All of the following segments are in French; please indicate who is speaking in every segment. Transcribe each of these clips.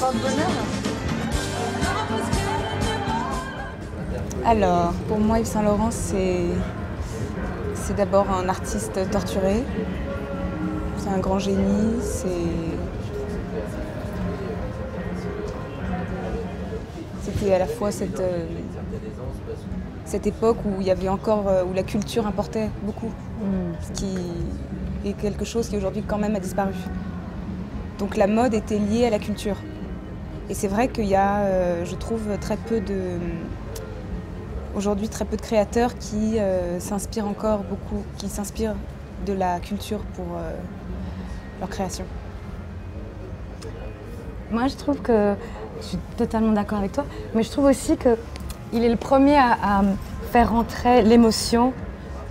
Speaker 1: porte-bonheur?
Speaker 2: Alors, pour moi, Yves Saint Laurent, c'est d'abord un artiste torturé. C'est un grand génie. C'était à la fois cette époque où il y avait encore où la culture importait beaucoup, ce qui est quelque chose qui aujourd'hui quand même a disparu. Donc la mode était liée à la culture. Et c'est vrai qu'il y a, je trouve, aujourd'hui très peu de créateurs qui s'inspirent encore beaucoup, qui s'inspirent de la culture pour leur création.
Speaker 1: Moi, je trouve que, je suis totalement d'accord avec toi, mais je trouve aussi qu'il est le premier à faire rentrer l'émotion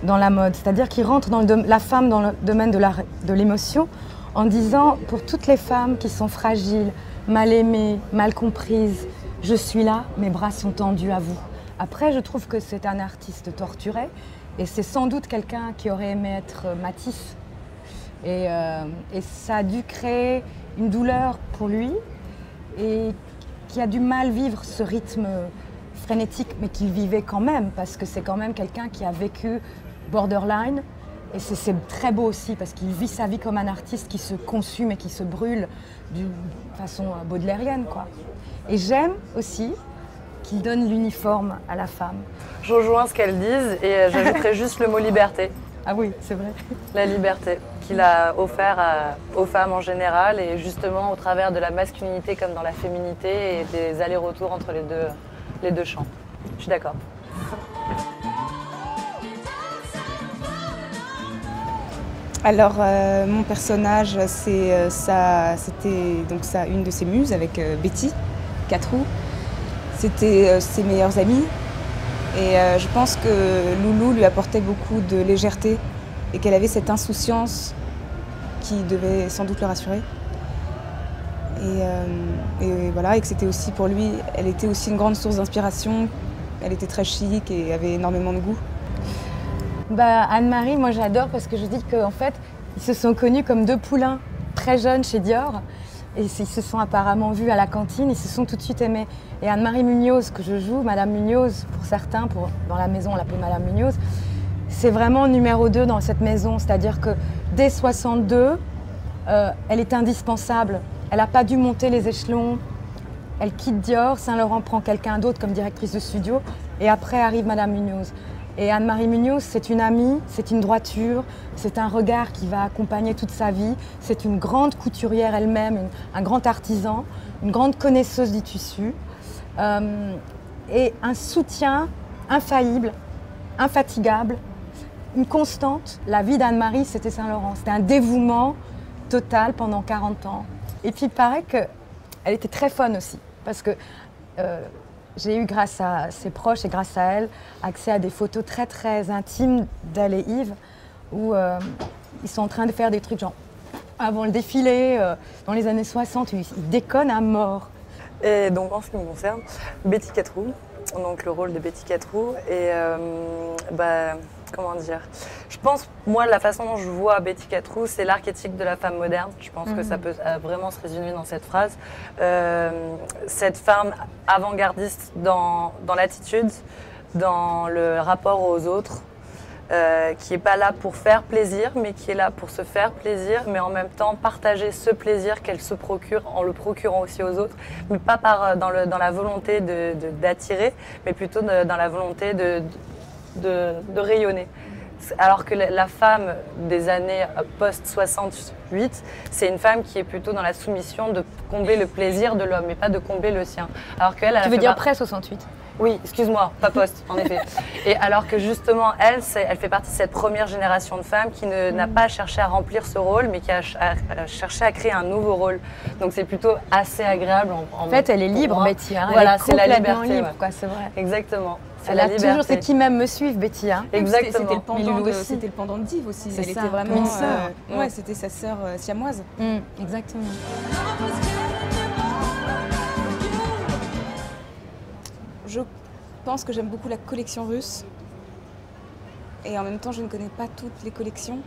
Speaker 1: dans la mode. C'est-à-dire qu'il rentre la femme dans le domaine de l'émotion en disant, pour toutes les femmes qui sont fragiles, mal aimées, mal comprises, je suis là, mes bras sont tendus à vous. Après, je trouve que c'est un artiste torturé et c'est sans doute quelqu'un qui aurait aimé être Matisse. Et ça a dû créer une douleur pour lui et qui a du mal vivre ce rythme frénétique, mais qu'il vivait quand même, parce que c'est quand même quelqu'un qui a vécu borderline. Et c'est très beau aussi, parce qu'il vit sa vie comme un artiste qui se consume et qui se brûle d'une façon baudelairienne, quoi. Et j'aime aussi qu'il donne l'uniforme à la femme.
Speaker 3: Je rejoins ce qu'elles disent et j'ajouterais juste le mot liberté.
Speaker 1: Ah oui, c'est vrai.
Speaker 3: La liberté qu'il a offert aux femmes en général et justement au travers de la masculinité comme dans la féminité et des allers-retours entre les deux champs. Je suis d'accord.
Speaker 2: Alors, mon personnage, c'était donc une de ses muses avec Betty Catrou. C'était ses meilleures amies. Et je pense que Loulou lui apportait beaucoup de légèreté et qu'elle avait cette insouciance qui devait sans doute le rassurer. Et voilà, et que c'était aussi pour lui, elle était aussi une grande source d'inspiration. Elle était très chic et avait énormément de goût.
Speaker 1: Bah, Anne-Marie, moi j'adore parce que je dis qu'en fait, ils se sont connus comme deux poulains très jeunes chez Dior. Et ils se sont apparemment vus à la cantine, ils se sont tout de suite aimés. Et Anne-Marie Munoz, que je joue, Madame Munoz, pour certains, dans la maison on l'appelait Madame Munoz, c'est vraiment numéro 2 dans cette maison. C'est-à-dire que dès 62, elle est indispensable. Elle n'a pas dû monter les échelons. Elle quitte Dior, Saint-Laurent prend quelqu'un d'autre comme directrice de studio. Et après arrive Madame Munoz. Et Anne-Marie Munoz, c'est une amie, c'est une droiture, c'est un regard qui va accompagner toute sa vie. C'est une grande couturière elle-même, un grand artisan, une grande connaisseuse du tissu. Et un soutien infaillible, infatigable, une constante. La vie d'Anne-Marie, c'était Saint-Laurent. C'était un dévouement total pendant 40 ans. Et puis il paraît qu'elle était très fun aussi, parce que j'ai eu, grâce à ses proches et grâce à elle, accès à des photos très très intimes d'elle et Yves, où ils sont en train de faire des trucs genre avant le défilé, dans les années 60, ils déconnent à mort.
Speaker 3: Et donc en ce qui me concerne, Betty Catrou, donc le rôle de Betty Catrou, et comment dire, je pense, moi, la façon dont je vois Betty Catrou, c'est l'archétype de la femme moderne. Je pense que ça peut vraiment se résumer dans cette phrase. Cette femme avant-gardiste dans l'attitude, dans le rapport aux autres, qui n'est pas là pour faire plaisir, mais qui est là pour se faire plaisir, mais en même temps partager ce plaisir qu'elle se procure en le procurant aussi aux autres, mais pas dans la volonté d'attirer, mais plutôt dans la volonté de rayonner. Alors que la femme des années post-68, c'est une femme qui est plutôt dans la soumission de combler le plaisir de l'homme, mais pas de combler le sien. Alors qu'elle,
Speaker 1: tu veux dire pré-68?
Speaker 3: Oui, excuse-moi, pas post, en effet. Et alors que justement, elle fait partie de cette première génération de femmes qui n'a pas cherché à remplir ce rôle, mais qui a cherché à créer un nouveau rôle. Donc c'est plutôt assez agréable.
Speaker 1: En fait, elle est libre, Betty. Hein.
Speaker 3: Voilà,
Speaker 1: c'est la
Speaker 3: liberté,
Speaker 1: libre, quoi, c'est vrai.
Speaker 3: Exactement.
Speaker 1: Elle a toujours, c'est qui m'aime me suivre, Betty. Hein.
Speaker 3: Exactement.
Speaker 2: C'était le pendant de Div aussi. Elle était vraiment
Speaker 1: une sœur.
Speaker 2: Ouais, c'était sa sœur siamoise.
Speaker 1: Exactement.
Speaker 2: Je pense que j'aime beaucoup la collection russe. Et en même temps, je ne connais pas toutes les collections.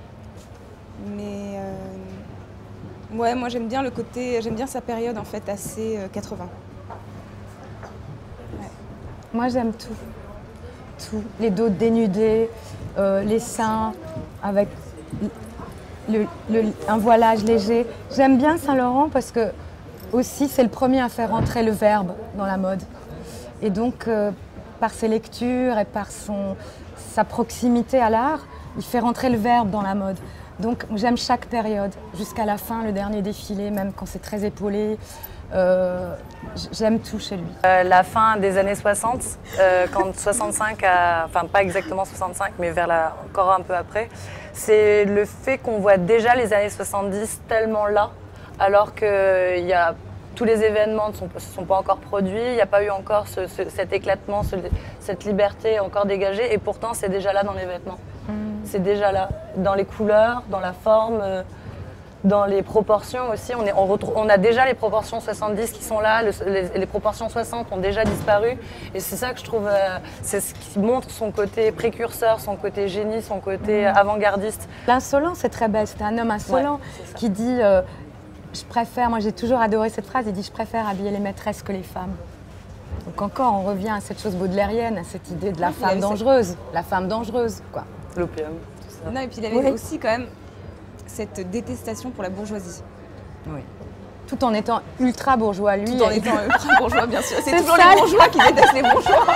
Speaker 2: Mais Ouais, moi j'aime bien le côté, j'aime bien sa période en fait assez 80.
Speaker 1: Ouais. Moi j'aime tout. Tout. Les dos dénudés, les seins avec un voilage léger. J'aime bien Saint-Laurent parce que aussi c'est le premier à faire entrer le verbe dans la mode. Et donc par ses lectures et par sa proximité à l'art, il fait rentrer le verbe dans la mode. Donc j'aime chaque période, jusqu'à la fin, le dernier défilé, même quand c'est très épaulé. J'aime tout chez lui.
Speaker 3: La fin des années 60, quand 65 enfin pas exactement 65, mais encore un peu après, c'est le fait qu'on voit déjà les années 70 tellement là, alors que tous les événements ne se sont pas encore produits, il n'y a pas eu encore cet éclatement, cette liberté encore dégagée, et pourtant c'est déjà là dans les vêtements. C'est déjà là, dans les couleurs, dans la forme, dans les proportions aussi. On a déjà les proportions 70 qui sont là, les proportions 60 ont déjà disparu. Et c'est ça que je trouve, c'est ce qui montre son côté précurseur, son côté génie, son côté avant-gardiste.
Speaker 1: L'insolent, c'est très belle. C'est un homme insolent qui dit je préfère, moi j'ai toujours adoré cette phrase, il dit je préfère habiller les maîtresses que les femmes. Donc encore, on revient à cette chose baudelairienne, à cette idée de la femme dangereuse. La femme dangereuse, quoi.
Speaker 3: L'opium, tout ça.
Speaker 2: Non, et puis il avait aussi quand même cette détestation pour la bourgeoisie.
Speaker 1: Oui. Tout en étant ultra bourgeois, lui.
Speaker 2: Tout en étant ultra bourgeois, bien sûr. C'est toujours les bourgeois qui détestent les bourgeois.